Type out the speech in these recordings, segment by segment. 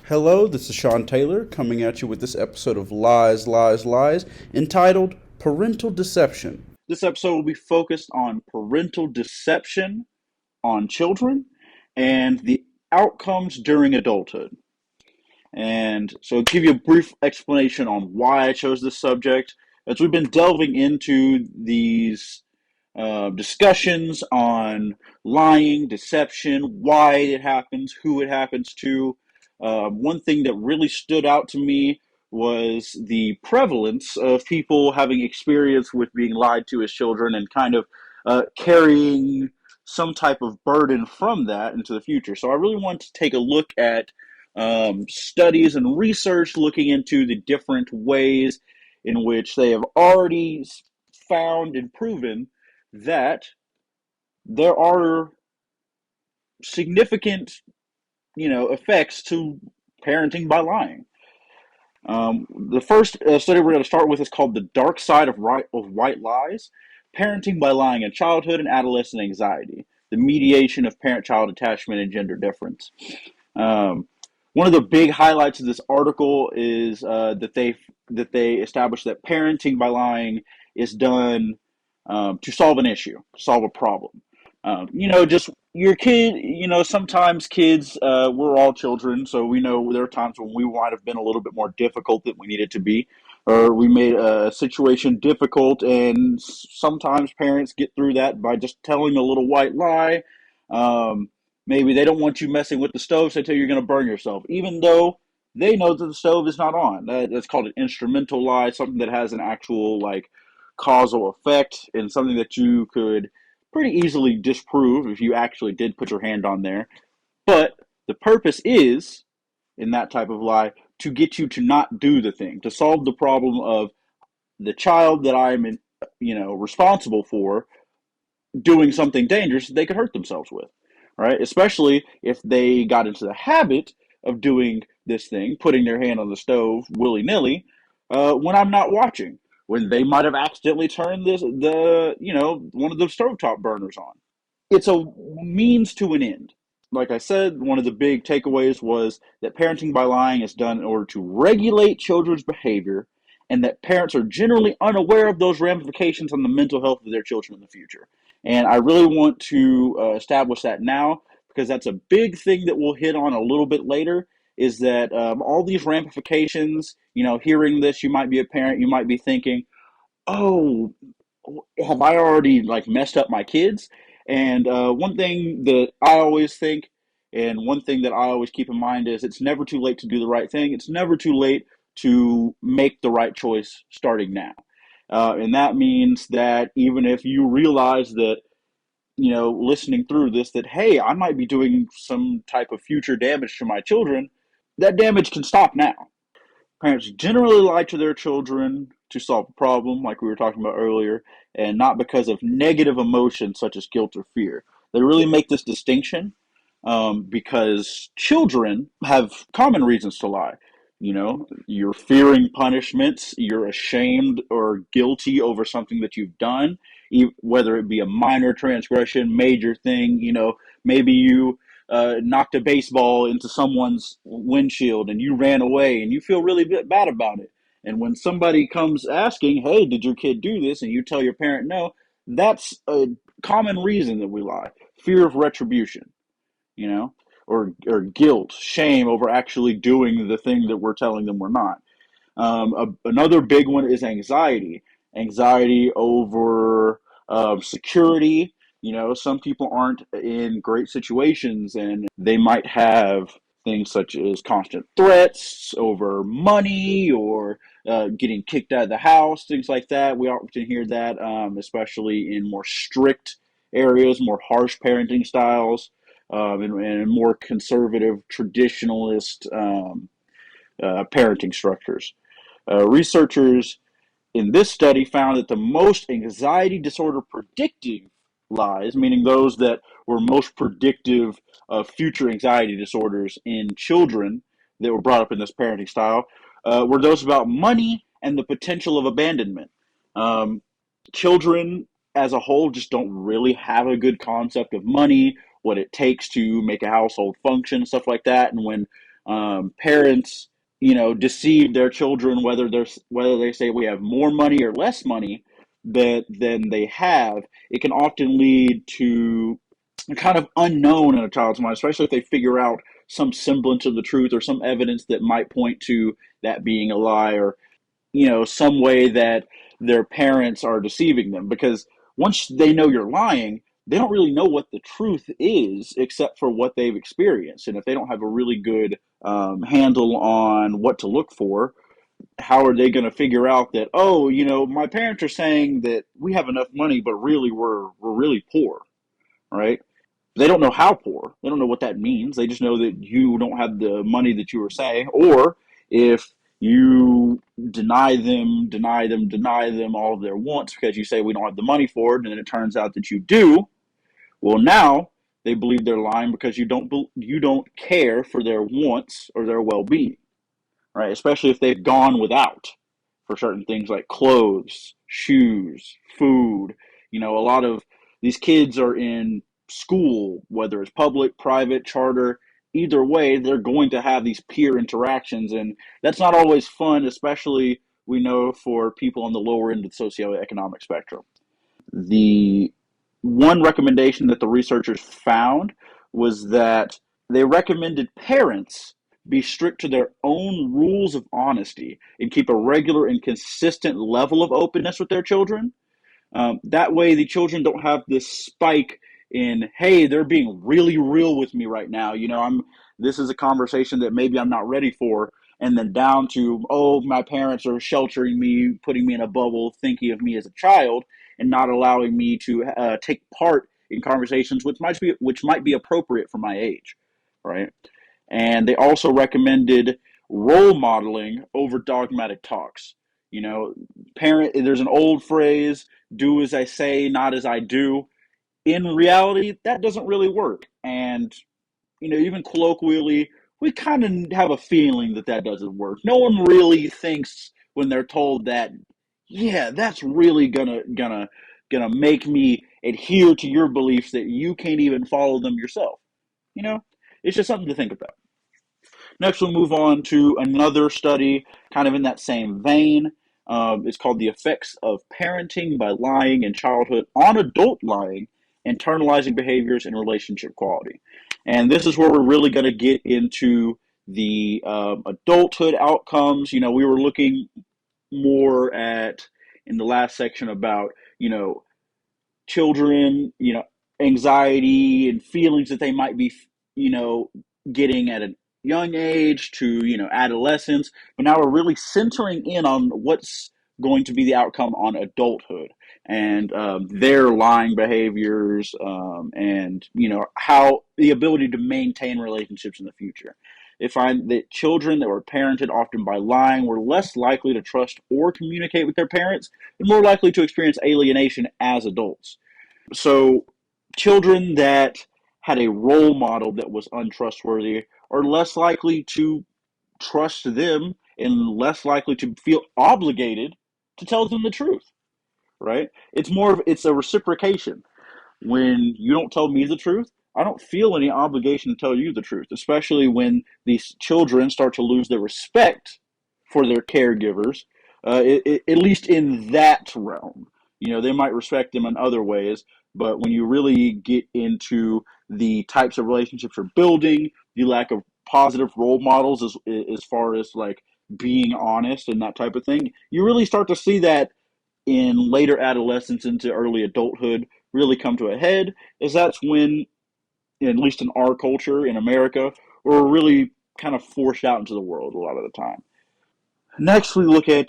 Hello, this is Sean Taylor coming at you with this episode of Lies, Lies, Lies entitled Parental Deception. This episode will be focused on parental deception on children and the outcomes during adulthood. And so, I'll give you a brief explanation on why I chose this subject. As we've been delving into these discussions on lying, deception, why it happens, who it happens to. One thing that really stood out to me was the prevalence of people having experience with being lied to as children and kind of carrying some type of burden from that into the future. So I really want to take a look at studies and research looking into the different ways in which they have already found and proven that there are significant, effects to parenting by lying. The first study we're going to start with is called "The Dark Side of White Lies: Parenting by Lying in Childhood and Adolescent Anxiety: The Mediation of Parent-Child Attachment and Gender Difference." One of the big highlights of this article is that they established that parenting by lying is done to solve an issue, solve a problem. Just your kid, sometimes kids, we're all children, so we know there are times when we might have been a little bit more difficult than we needed to be, or we made a situation difficult, and sometimes parents get through that by just telling a little white lie. Maybe they don't want you messing with the stove, so they tell you you're going to burn yourself, even though they know that the stove is not on. That's called an instrumental lie, something that has an actual, causal effect, and something that you could pretty easily disprove if you actually did put your hand on there. But the purpose is, in that type of lie, to get you to not do the thing, to solve the problem of the child that I'm, responsible for doing something dangerous that they could hurt themselves with, right? Especially if they got into the habit of doing this thing, putting their hand on the stove willy nilly, when I'm not watching, when they might have accidentally turned one of the stovetop burners on. It's a means to an end. Like I said, one of the big takeaways was that parenting by lying is done in order to regulate children's behavior, and that parents are generally unaware of those ramifications on the mental health of their children in the future. And I really want to establish that now, because that's a big thing that we'll hit on a little bit later, is that all these ramifications, hearing this, you might be a parent, you might be thinking, oh, have I already messed up my kids? And one thing that I always think, and one thing that I always keep in mind is it's never too late to do the right thing. It's never too late to make the right choice starting now. And that means that even if you realize that, listening through this, that, hey, I might be doing some type of future damage to my children, that damage can stop now. Parents generally lie to their children to solve a problem, like we were talking about earlier, and not because of negative emotions such as guilt or fear. They really make this distinction because children have common reasons to lie. You're fearing punishments, you're ashamed or guilty over something that you've done, whether it be a minor transgression, major thing. Maybe you knocked a baseball into someone's windshield and you ran away and you feel really bad about it. And when somebody comes asking, hey, did your kid do this? And you tell your parent no, that's a common reason that we lie. Fear of retribution, or guilt, shame over actually doing the thing that we're telling them we're not. Another big one is anxiety. Anxiety over security. Some people aren't in great situations and they might have things such as constant threats over money or getting kicked out of the house, things like that. We often hear that, especially in more strict areas, more harsh parenting styles, and more conservative, traditionalist parenting structures. Researchers in this study found that the most anxiety disorder predicting lies, meaning those that were most predictive of future anxiety disorders in children that were brought up in this parenting style, were those about money and the potential of abandonment. Children as a whole just don't really have a good concept of money, what it takes to make a household function, stuff like that. And when Parents, deceive their children, whether they say we have more money or less money than they have. It can often lead to a kind of unknown in a child's mind, especially if they figure out some semblance of the truth or some evidence that might point to that being a lie, or some way that their parents are deceiving them. Because once they know you're lying, they don't really know what the truth is except for what they've experienced. And if they don't have a really good handle on what to look for, how are they going to figure out that, oh, my parents are saying that we have enough money, but really we're really poor, right? They don't know how poor. They don't know what that means. They just know that you don't have the money that you were saying. Or if you deny them all of their wants because you say we don't have the money for it, and then it turns out that you do. Well, now they believe they're lying because you don't care for their wants or their well-being, right? Especially if they've gone without for certain things like clothes, shoes, food. A lot of these kids are in school, whether it's public, private, charter. Either way, they're going to have these peer interactions, and that's not always fun, especially we know for people on the lower end of the socioeconomic spectrum. The one recommendation that the researchers found was that they recommended parents be strict to their own rules of honesty and keep a regular and consistent level of openness with their children. That way, the children don't have this spike in, hey, they're being really real with me right now. This is a conversation that maybe I'm not ready for, and then down to, oh, my parents are sheltering me, putting me in a bubble, thinking of me as a child, and not allowing me to take part in conversations which might be appropriate for my age, right? And they also recommended role modeling over dogmatic talks. You know, there's an old phrase, do as I say, not as I do. In reality, that doesn't really work. And, even colloquially, we kind of have a feeling that that doesn't work. No one really thinks when they're told that, yeah, that's really gonna make me adhere to your beliefs that you can't even follow them yourself. You know, it's just something to think about. Next, we'll move on to another study, kind of in that same vein. It's called The Effects of Parenting by Lying in Childhood on Adult Lying, Internalizing Behaviors and Relationship Quality. And this is where we're really going to get into the adulthood outcomes. We were looking more at, in the last section, about, children, anxiety and feelings that they might be, getting at a young age to, adolescence. But now we're really centering in on what's going to be the outcome on adulthood and their lying behaviors, and, how the ability to maintain relationships in the future. They find that children that were parented often by lying were less likely to trust or communicate with their parents and more likely to experience alienation as adults. So, children that had a role model that was untrustworthy are less likely to trust them and less likely to feel obligated to tell them the truth, right? It's a reciprocation. When you don't tell me the truth, I don't feel any obligation to tell you the truth, especially when these children start to lose their respect for their caregivers, at least in that realm. They might respect them in other ways, but when you really get into the types of relationships you're building, the lack of positive role models as far as like being honest and that type of thing, you really start to see that in later adolescence into early adulthood really come to a head, is that's when, at least in our culture in America, we're really kind of forced out into the world a lot of the time. Next, we look at,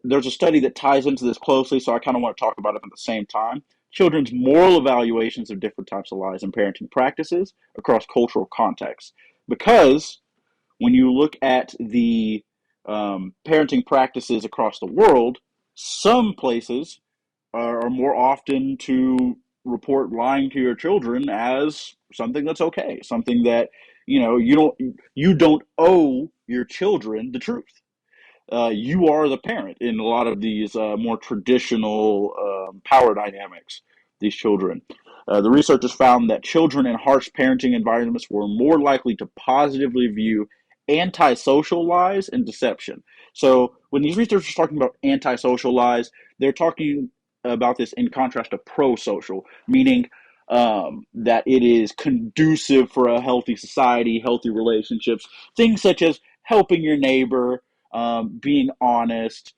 there's a study that ties into this closely, so I kind of want to talk about it at the same time. Children's moral evaluations of different types of lies and parenting practices across cultural contexts. Because when you look at the parenting practices across the world, some places are more often to report lying to your children as something that's okay, something that you don't owe your children the truth. You are the parent in a lot of these more traditional power dynamics. These children, the researchers found that children in harsh parenting environments were more likely to positively view antisocial lies and deception. So when these researchers are talking about antisocial lies, they're talking about this in contrast to pro-social, meaning that it is conducive for a healthy society, healthy relationships, things such as helping your neighbor, being honest,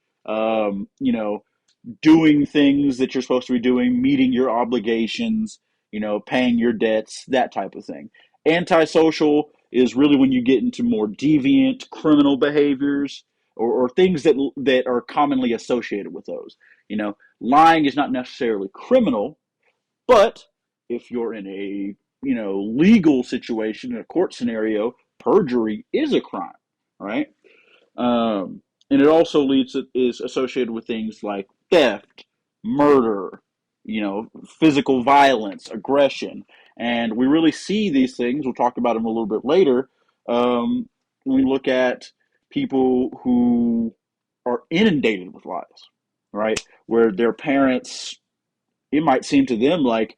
doing things that you're supposed to be doing, meeting your obligations, paying your debts, that type of thing. Antisocial is really when you get into more deviant criminal behaviors or things that are commonly associated with those. Lying is not necessarily criminal, but if you're in a legal situation, in a court scenario, perjury is a crime, right? And it also is associated with things like theft, murder, physical violence, aggression, and we really see these things. We'll talk about them a little bit later. When we look at people who are inundated with lies, right? Where their parents, it might seem to them like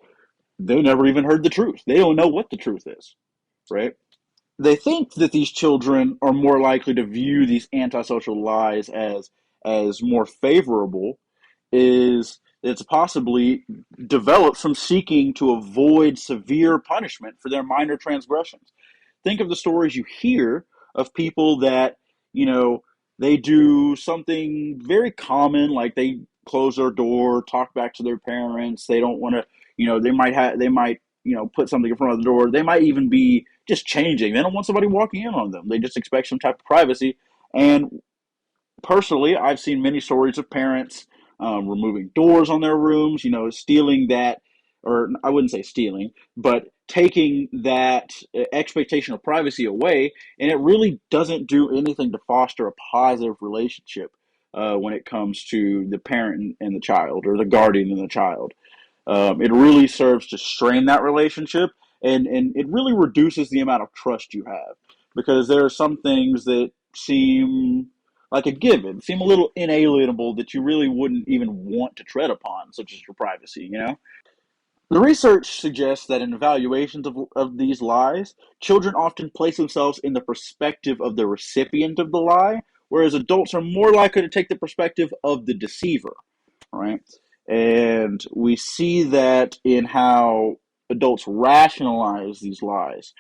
they never even heard the truth. They don't know what the truth is, right? They think that these children are more likely to view these antisocial lies as more favorable is it's possibly developed from seeking to avoid severe punishment for their minor transgressions. Think of the stories you hear of people that, you know, they do something very common, like they close their door, talk back to their parents. They don't want to, they might, put something in front of the door. They might even be just changing. They don't want somebody walking in on them. They just expect some type of privacy. And personally, I've seen many stories of parents removing doors on their rooms, stealing that, or I wouldn't say stealing, but taking that expectation of privacy away. And it really doesn't do anything to foster a positive relationship when it comes to the parent and the child, or the guardian and the child. It really serves to strain that relationship, and it really reduces the amount of trust you have, because there are some things that seem like a given, seem a little inalienable, that you really wouldn't even want to tread upon, such as your privacy. The research suggests that in evaluations of these lies, children often place themselves in the perspective of the recipient of the lie, whereas adults are more likely to take the perspective of the deceiver, right? And we see that in how adults rationalize these lies.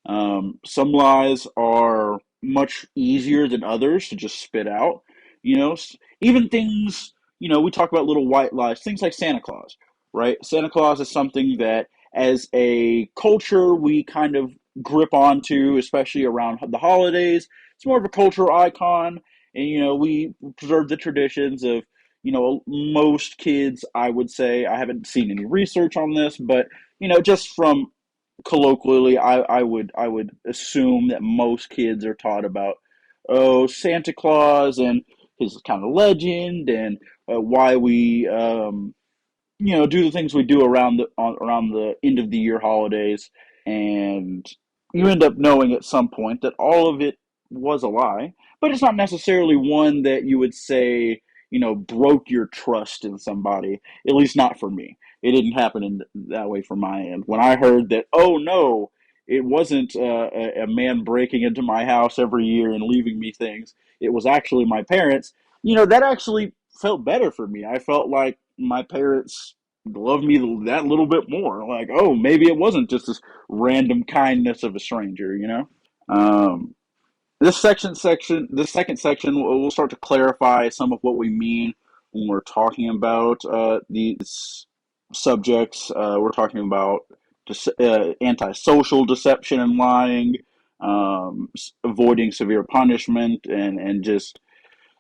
Some lies are much easier than others to just spit out. Even things, we talk about little white lies, things like Santa Claus, right? Santa Claus is something that, as a culture, we kind of grip onto, especially around the holidays. It's more of a cultural icon, and, we preserve the traditions of, most kids, I would say, I haven't seen any research on this, but, just from colloquially, I would assume that most kids are taught about, Santa Claus and his kind of legend, and why we do the things we do around the end of the year holidays, and you end up knowing at some point that all of it was a lie, but it's not necessarily one that you would say, broke your trust in somebody. At least not for me. It didn't happen in that way from my end. When I heard that, oh no, it wasn't a man breaking into my house every year and leaving me things. It was actually my parents. That actually felt better for me. I felt like my parents loved me that little bit more. Like, oh, maybe it wasn't just this random kindness of a stranger. Um, this second section, we'll start to clarify some of what we mean when we're talking about these subjects. We're talking about antisocial deception and lying, avoiding severe punishment, and just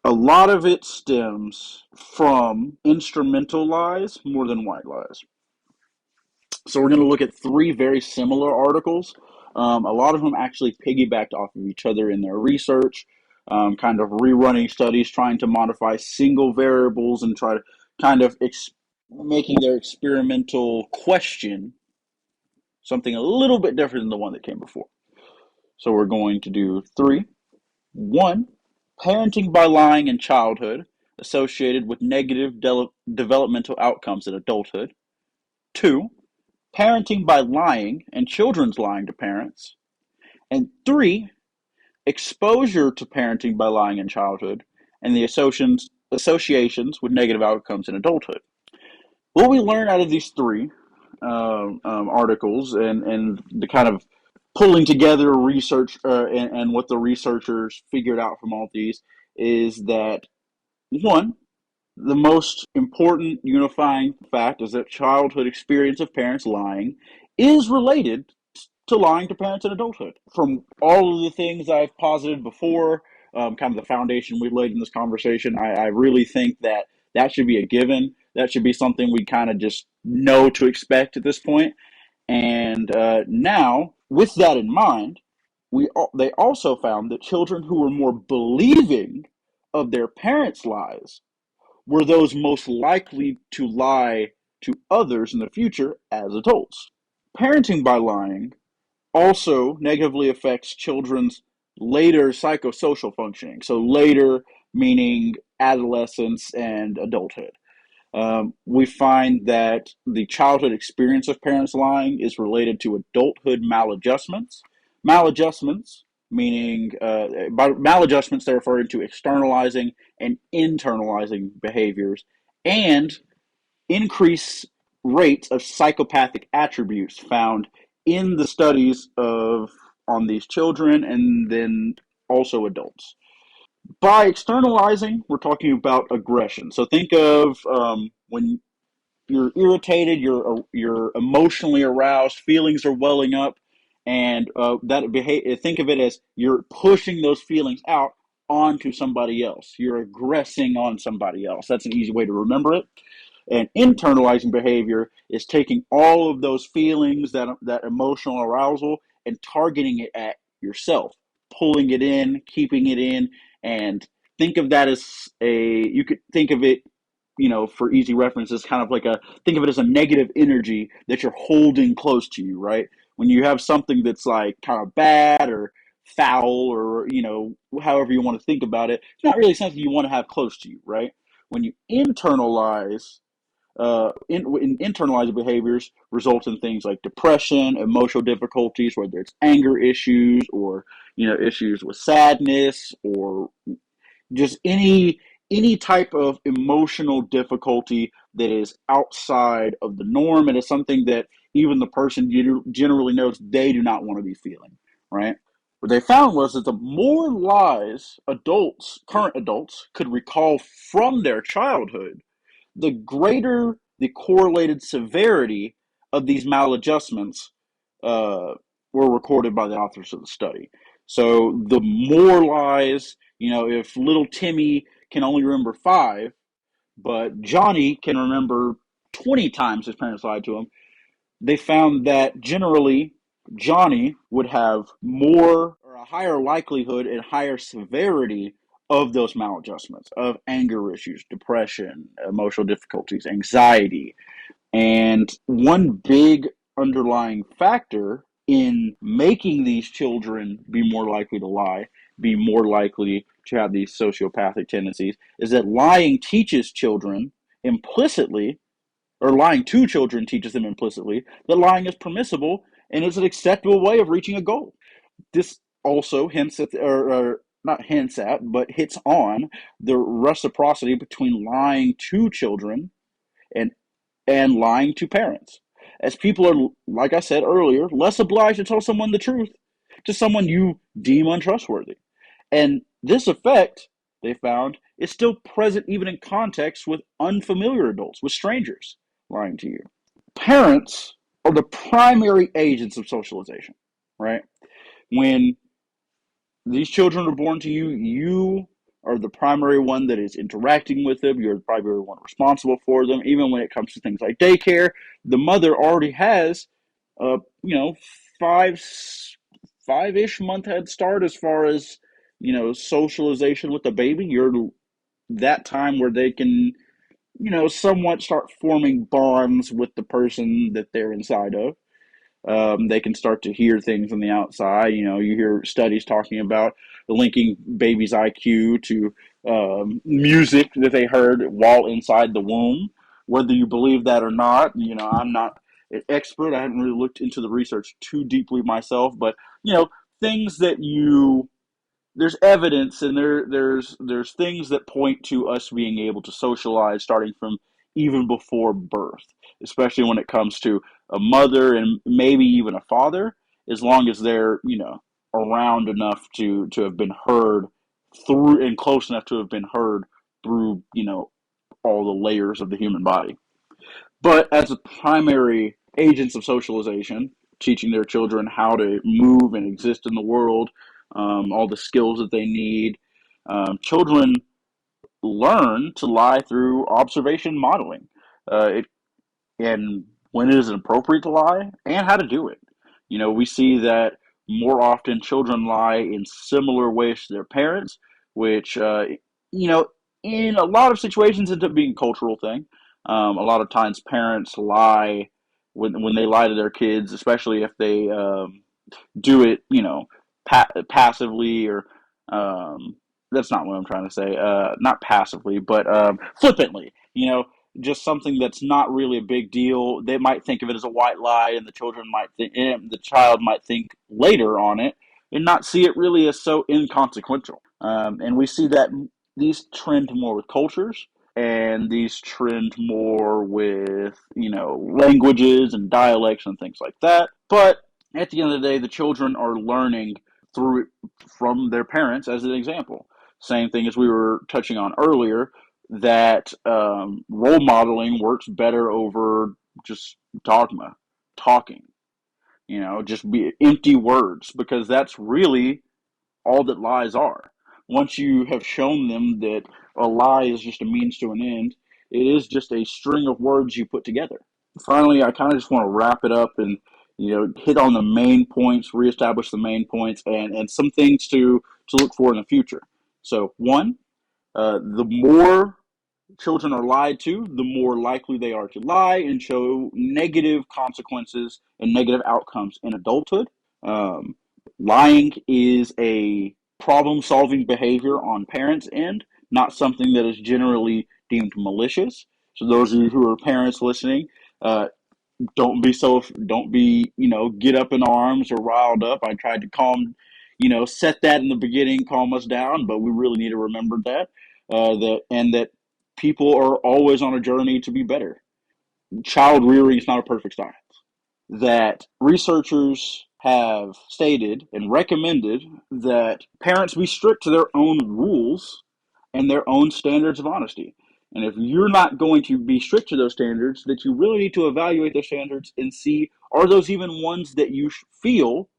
a lot of it stems from instrumental lies more than white lies. So we're going to look at three very similar articles. A lot of them actually piggybacked off of each other in their research, kind of rerunning studies, trying to modify single variables and try to kind of making their experimental question something a little bit different than the one that came before. So we're going to do three. One, parenting by lying in childhood associated with negative developmental outcomes in adulthood. Two, parenting by lying and children's lying to parents. And three, exposure to parenting by lying in childhood, and the associations with negative outcomes in adulthood. What we learn out of these three articles and the kind of pulling together research and what the researchers figured out from all these is that one, the most important unifying fact is that childhood experience of parents lying is related to lying to parents in adulthood. From all of the things I've posited before, kind of the foundation we laid in this conversation, I really think that that should be a given. That should be something we kind of just know to expect at this point. And now, with that in mind, they also found that children who were more believing of their parents' lies were those most likely to lie to others in the future as adults. Parenting by lying also negatively affects children's later psychosocial functioning. So, later meaning adolescence and adulthood. We find that the childhood experience of parents lying is related to adulthood maladjustments. Maladjustments, meaning by maladjustments, they're referring to externalizing and internalizing behaviors and increased rates of psychopathic attributes found in the studies of on these children and then also adults. By externalizing, we're talking about aggression. So think of when you're irritated, you're emotionally aroused, feelings are welling up, and think of it as you're pushing those feelings out onto somebody else. You're aggressing on somebody else. That's an easy way to remember it. And internalizing behavior is taking all of those feelings, that emotional arousal, and targeting it at yourself, pulling it in, keeping it in, and think of that as you could think of it, for easy references, kind of like think of it as a negative energy that you're holding close to you, right? When you have something that's like kind of bad or foul or, however you want to think about it, it's not really something you want to have close to you, right? When you internalized behaviors result in things like depression, emotional difficulties, whether it's anger issues or issues with sadness or just any type of emotional difficulty that is outside of the norm and is something that even the person generally knows they do not want to be feeling, right? What they found was that the more lies current adults, could recall from their childhood, the greater the correlated severity of these maladjustments uh, were recorded by the authors of the study. So the more lies, if little Timmy can only remember 5, but Johnny can remember 20 times his parents lied to him, they found that generally Johnny would have more or a higher likelihood and higher severity of those maladjustments, of anger issues, depression, emotional difficulties, anxiety. And one big underlying factor in making these children be more likely to lie, be more likely to have these sociopathic tendencies, is that lying teaches children implicitly, or lying to children teaches them implicitly, that lying is permissible and is an acceptable way of reaching a goal. This also hints at, or not hints at, but hits on the reciprocity between lying to children and lying to parents. As people are, like I said earlier, less obliged to tell someone the truth to someone you deem untrustworthy. And this effect, they found, is still present even in context with unfamiliar adults, with strangers lying to you. Parents are the primary agents of socialization, right? When these children are born to you, you are the primary one that is interacting with them. You're the primary one responsible for them. Even when it comes to things like daycare, the mother already has, uh, you know, five, five-ish month head start as far as, socialization with the baby. You're that time where they can, somewhat start forming bonds with the person that they're inside of. They can start to hear things on the outside. You hear studies talking about linking babies' IQ to music that they heard while inside the womb. Whether you believe that or not, I'm not an expert. I haven't really looked into the research too deeply myself, but things that you there's evidence and there's things that point to us being able to socialize starting from even before birth, especially when it comes to a mother and maybe even a father, as long as they're, around enough to have been heard through and close enough to have been heard through, all the layers of the human body. But as a primary agents of socialization, teaching their children how to move and exist in the world, all the skills that they need, children learn to lie through observation modeling. It and when it is appropriate to lie and how to do it. We see that more often children lie in similar ways to their parents, which, you know, in a lot of situations ends up being a cultural thing. A lot of times parents lie when they lie to their kids, especially if they do it, passively or that's not what I'm trying to say. Not passively, but flippantly. Just something that's not really a big deal. They might think of it as a white lie, and the child might think later on it, and not see it really as so inconsequential. And we see that these trend more with cultures, and these trend more with languages and dialects and things like that. But at the end of the day, the children are learning through from their parents as an example. Same thing as we were touching on earlier, that role modeling works better over just dogma, talking, just be empty words, because that's really all that lies are. Once you have shown them that a lie is just a means to an end, it is just a string of words you put together. Finally, I kind of just want to wrap it up and hit on the main points, reestablish the main points, and some things to look for in the future. So, one, the more children are lied to, the more likely they are to lie and show negative consequences and negative outcomes in adulthood. Um, Lying is a problem solving behavior on parents' end, not something that is generally deemed malicious. So, those of you who are parents listening, uh, don't be get up in arms or riled up. I tried to set that in the beginning, calm us down, but we really need to remember that people are always on a journey to be better. Child rearing is not a perfect science. That researchers have stated and recommended that parents be strict to their own rules and their own standards of honesty. And if you're not going to be strict to those standards, that you really need to evaluate those standards and see, are those even ones that you feel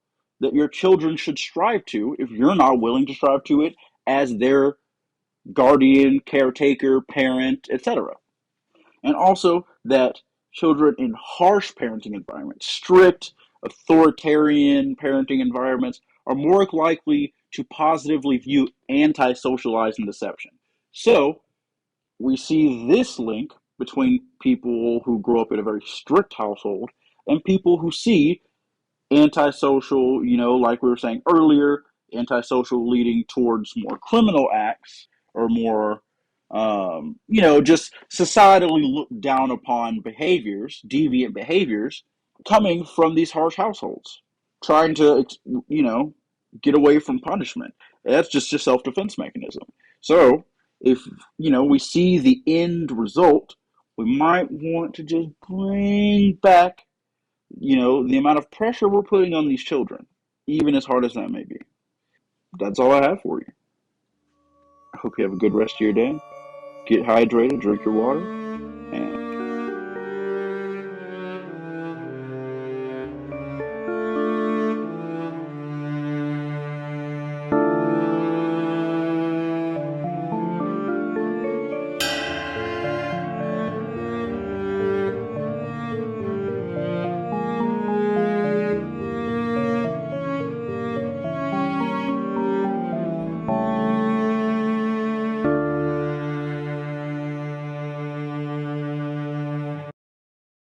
that your children should strive to, if you're not willing to strive to it as their guardian, caretaker, parent, etc. And also that children in harsh parenting environments, strict, authoritarian parenting environments, are more likely to positively view anti-social lies and deception. So we see this link between people who grow up in a very strict household and people who see antisocial, like we were saying earlier, antisocial leading towards more criminal acts or more, just societally looked down upon behaviors, deviant behaviors, coming from these harsh households, trying to, get away from punishment. That's just a self defense mechanism. So, if, we see the end result, we might want to just bring back the amount of pressure we're putting on these children, even as hard as that may be. That's all I have for you. I hope you have a good rest of your day. Get hydrated, drink your water,